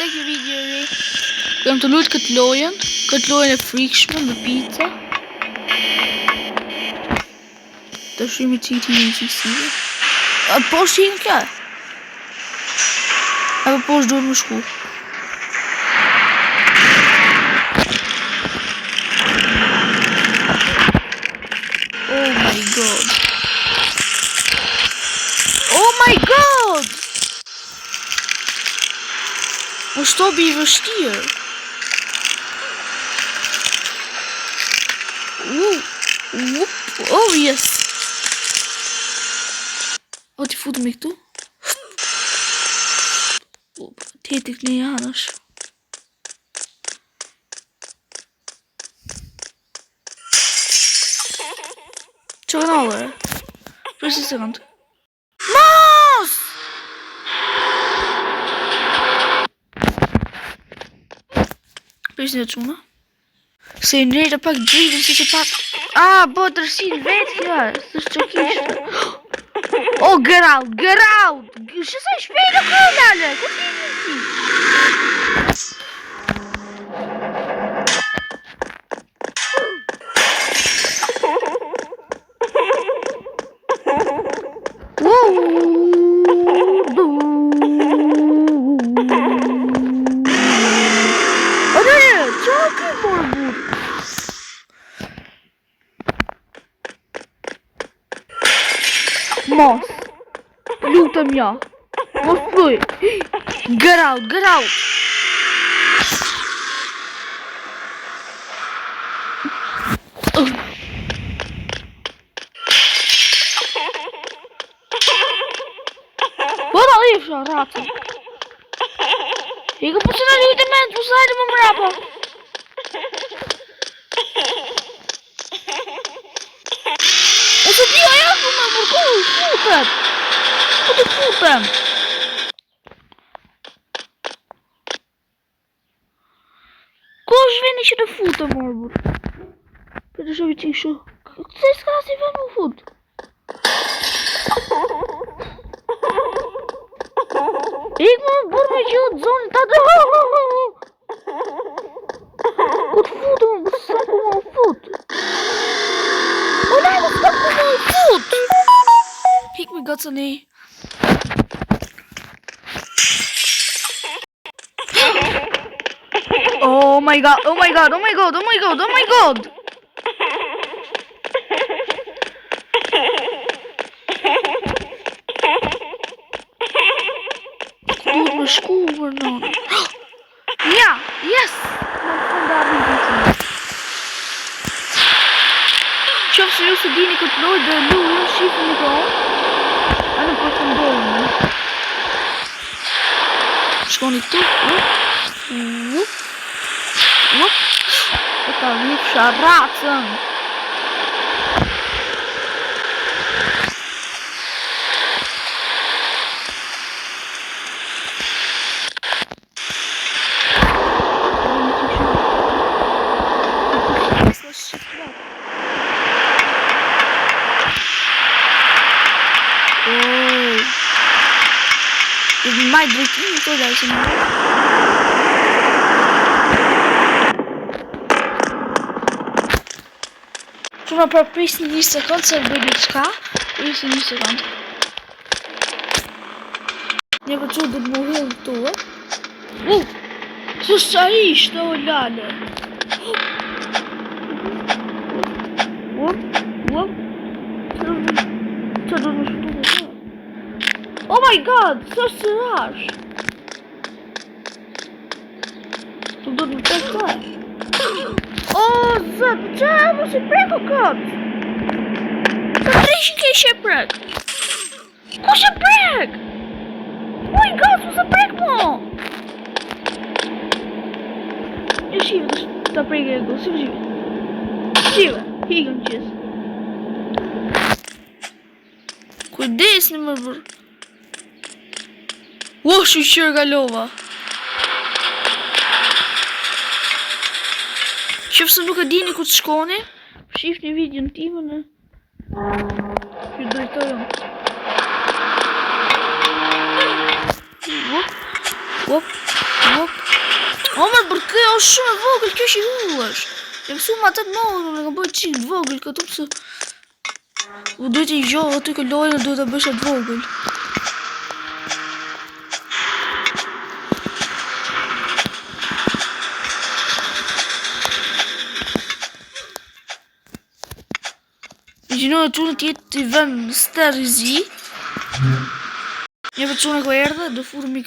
tek një video i ri. Jam të luajt këtë lojën e frikshme me pizza. Të shimi qiti një qikësive. Po shqinë kja? Apo po shduhet më shku? Oh my god. Oh my god! është tobi i vështirë. Oh yes. O ti futu me këtu? Tetik në janësh. Që në alë? Për si sekund. Mos! Përshë një quna? Se në rejtë pak gjitën si që pak... bo tërsin vetë kjo, së shqokishtë. Oh, get out! Shëse shpejtë kjo lale, këtë një ti? Mos, lutëm ja, mos pëj, get out. Po da lifësha, ratë. Ika po që në ljujtë e menë, po së hajtë më mrapa. E se tia ja ku me mërku, futem. Po të futem. Ko është veni që të futem, morbur? Për të shovi qik shu. Këse s'ka si ven më fut? Ik më burë me gjithë zonë të atë. Ku të futem, ku s'ka ku më fut? O nej, më s'ka ku më fut! Ik me gëtës nej. Oh my god. Duhet më shku për nënë. Ja, yes! Qofë se ju se dini këtë lojë dhe lu shifë në tonë. A në për të ndojnë. Shkoni këtu. E ta vifësha ratën. Mai drejtimi të da që në që më përprisni një sekund se bëjnë qka. Prisni një sekund. Një për që dhëtë më hëllë të së sa ishtë o lale. Që do në shtu të të. Oh my god, së sërash. Të do të më të të. O, zëtë, që e mu si preko këtë? Të trishin ke ishe prek? Ko shë prek? Oh my god, mu se prek mo? Një shive të prek e go, si më shive? Shive, higën qësë. Kujdes në më bërë. Wow, shu qërë galova. Qëfë se nuk e dini ku të shkoni, shif një video në time në që drejtojnë. O më për kjo është shumë e vogël, kjo që i huash. E mësu ma të modën, e ka bëjt qikë vogël, këtu pëse... U dojtë i gjohë, aty ke lojnë, dojtë të bësh atë vogël. Gjinojë qune tjetë të i vend stërzi. Një për qune ko erdhe, do furëmi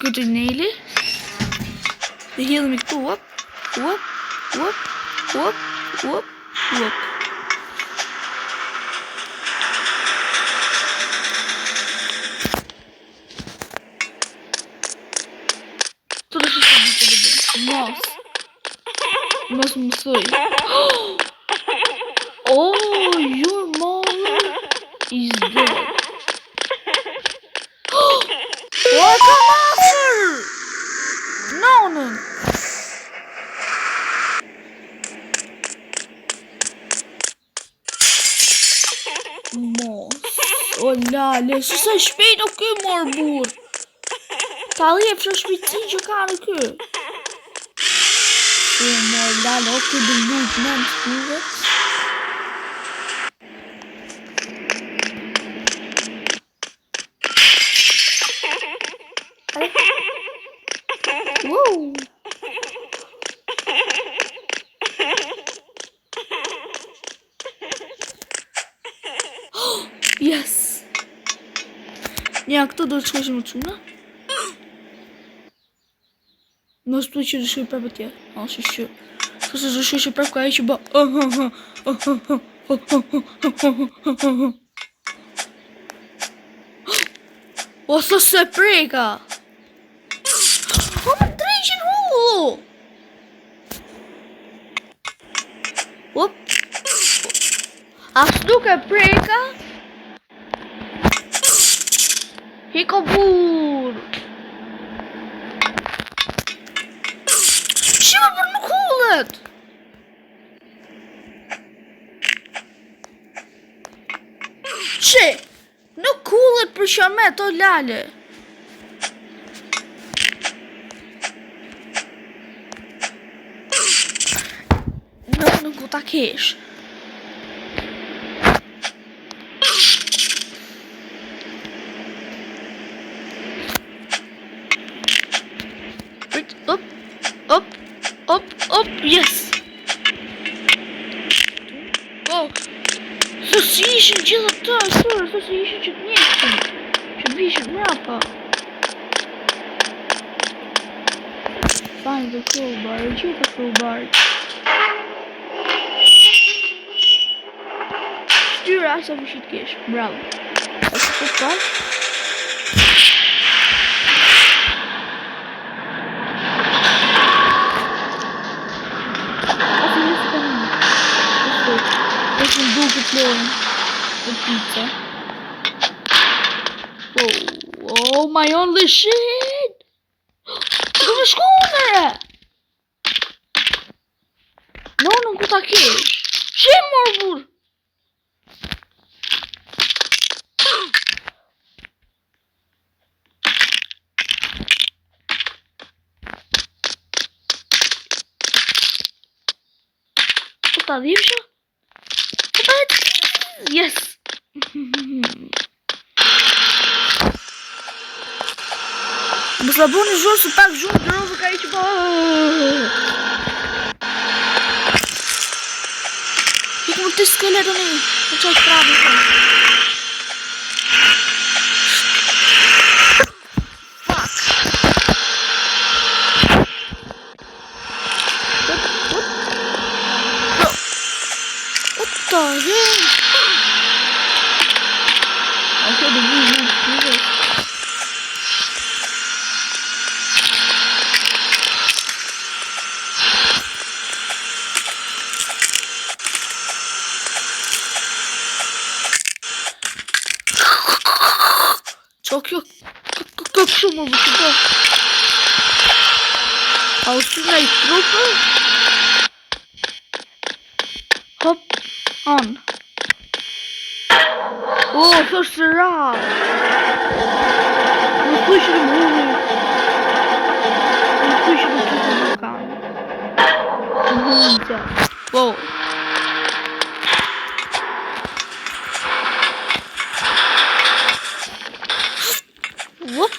këtë neli. Dhe hidhemi këtu, uop. Të dhe shështë të bitë dhe bërë. Mos më mësoj. Oh, your mother is dead. What a monster! No. Mos. O lale, se sa shpejt o kë morë burë. Ta lijep që shpejtësin që ka në kë. O morë lale, o kë dhe lutë në më shkuve. Whoa! Yes! Nja, këto do të shkojshë më quna. Mos të që dëshkoj prapë tje. A, shishë. Sëse dëshkojshë prapë ka e që ba... O, së se preka! O, më drejqin hullu! Op! Ashtu ke preka? Hiko burë! Shima për nuk hullet! Që? Nuk hullet për shamet o lale! Nuk u ta kesh. Op, yes. Oh, së si ishin gjithë ata, sërë, së si ishin që të njështin, që të vishin mrapa. Find the crowbar, e gjithë të crowbar. Shtyra asa vishit kesh, bravo. Asa të pash. Është në duke të lojnë dhe pizza. Oh my only shit! Të me shkune! Nuk ku ta kesh. Që morë burë? Ta dhimshë? Yes! Më saboni zhurë së pak zhurë të rozë ka i që po... Hikë më të skeleton e në qaj pravi të. Fuck! What the hell? Okay, the movie. Çok şu mu bu şurada? Australian trooper. Hop on. Oh, så srap. Nu pusher de movie. Nisja. Wow. Whoop.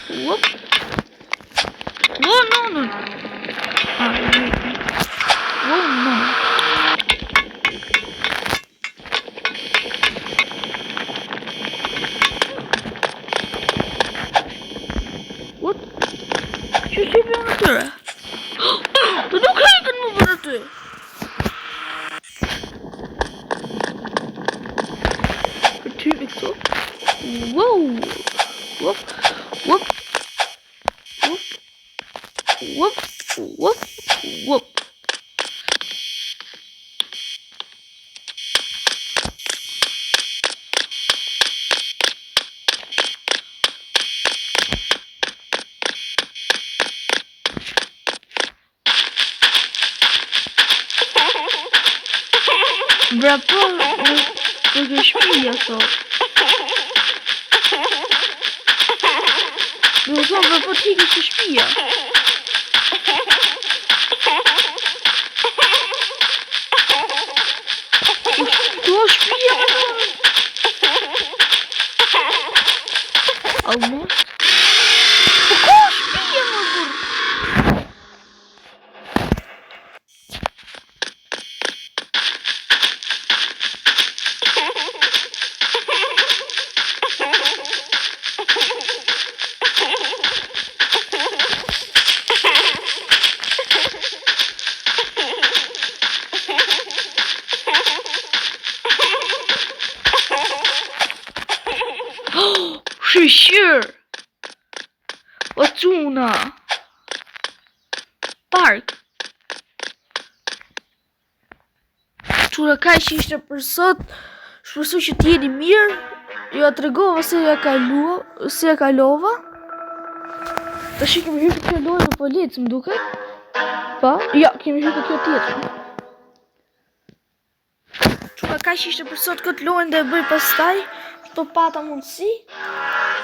Whoop. Whoa, no. Whoa, no. What? Që si për në tëre? Të nuk hejtën më për aty. Për ty me këto. Wow. Whoop. Whoop. Whoop. Whoop. Whoop. Whoop. Bra, po ke shpija, thot. Do të thonë, bra, po ti ke shpija. Do shpija, almost. Po ka shpija, më burr. Shishir. O tuna. Park. Çura ka që ishte për sot. Shpresoj që t'jeni mirë. Jo tregova se ja kalova. Tash kemi hyrë këtë lojë në policë, më duket. Pa? Ja, kemi hyrë këtë tjetër. Çura ka që ishte për sot këtë lojën dhe e bëj pastaj. To pata mundësi.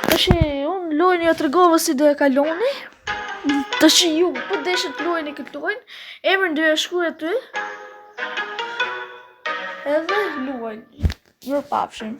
Tash unë lojën ja tregova si do e kaloni. Tash ju po deshet lojën e këtë lojën. Emrin do ja shkruaj aty. Edhe luajni. Mirupafshim.